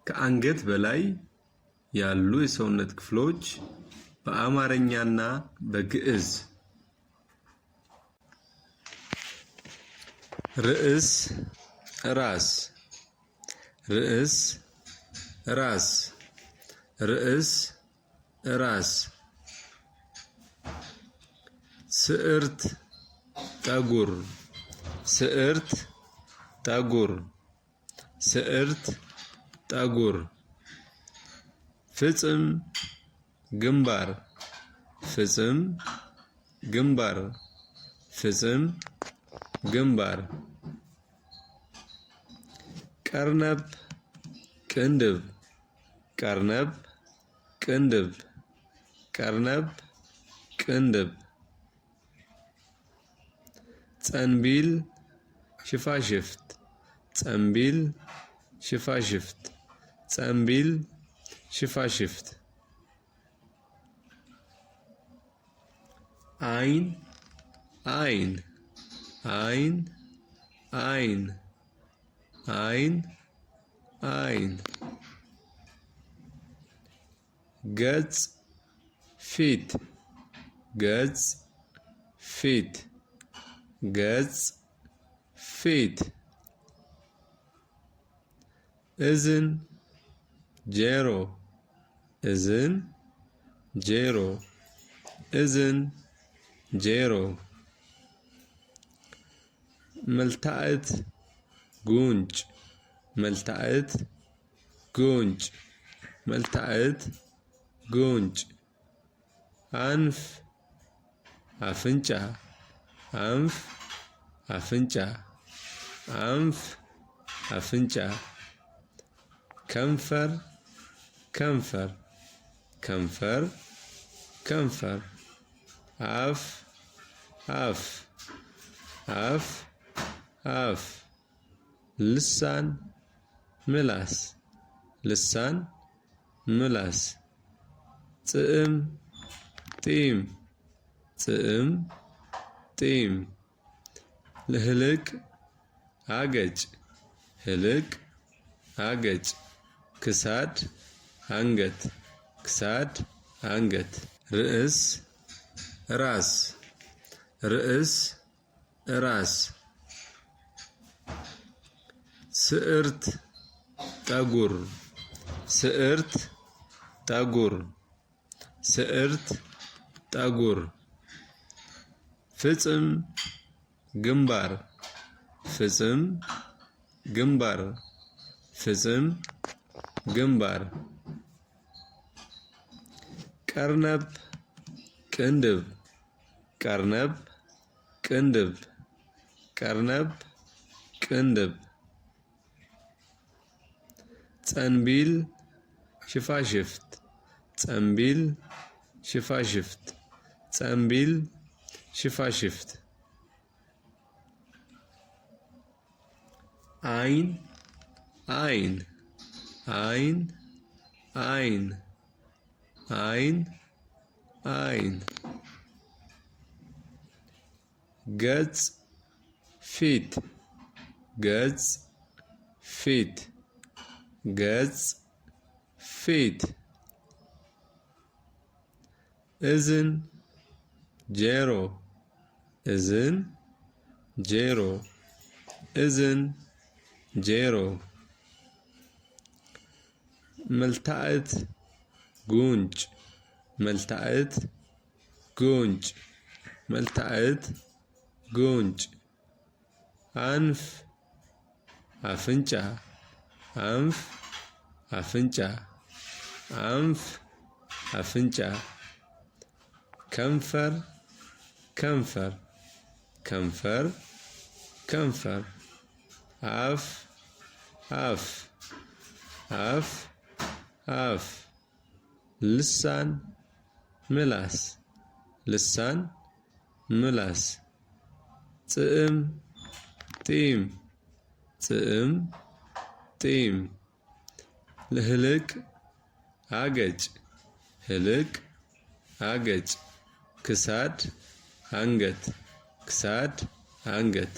ከአንገት በላይ ያሉ የሰውነት ክፍሎች በአማርኛና በግዕዝ ርዕስ ራስ ርዕስ ራስ ርዕስ ራስ ስዕርት ጠጉር ስዕርት ጠጉር ስዕርት ጠጉር ፍጽም ግንባር ፍጽም ግንባር ፍጽም ግንባር ቀርነብ ቅንድብ ቀርነብ ቅንድብ ቀርነብ ቅንድብ ጸንቢል ሽፋሽፍት ጸንቢል ሽፋሽፍት ጸንቢል ሽፋሽፍት አይን አይን አይን አይን አይን አይን ገጽ ፊት ገጽ ፊት ገጽ ፊት እዝን ጆሮ እዝን ጆሮ እዝን ጆሮ መልታዕት ጉንጭ መልታዕት ጉንጭ መልታዕት ጉንጭ አንፍ አፍንጫ አንፍ አፍንጫ አንፍ አፍንጫ ከንፈር ከንፈር ከንፈር ከንፈር አፍ አፍ አፍ አፍ ልሳን ምላስ ልሳን ምላስ ጽዕም ጢም ጽዕም ጢም ህልቅ አገጭ ህልቅ አገጭ ክሳድ አንገት ክሳድ አንገት ርዕስ ራስ ርዕስ ራስ ስዕርት ጠጉር ስዕርት ጠጉር ስዕርት ጠጉር ፍጽም ግንባር ፍጽም ግንባር ፍጽም ግንባር ቀርነብ ቅንድብ ቀርነብ ቅንድብ ቀርነብ ቅንድብ ጸንቢል ሽፋሽፍት ጸንቢል ሽፋሽፍት ጸንቢል ሽፋሽፍት አይን አይን አይን አይን አይን አይን ገጽ ፊት ገጽ ፊት ገጽ ፊት እዝን ጆሮ እዝን ጆሮ እዝን ጆሮ መልታዕት ጉንጭ መልታዕት ጉንጭ መልታዕት ጉንጭ አንፍ አፍንጫ አንፍ አፍንጫ አንፍ አፍንጫ ከንፈር ከንፈር ከንፈር ከንፈር አፍ አፍ አፍ አፍ ልሳን ምላስ ልሳን ምላስ ጽዕም ጢም ጽዕም ጢም ህልቅ አገጭ ህልቅ አገጭ ክሳድ አንገት ክሳድ አንገት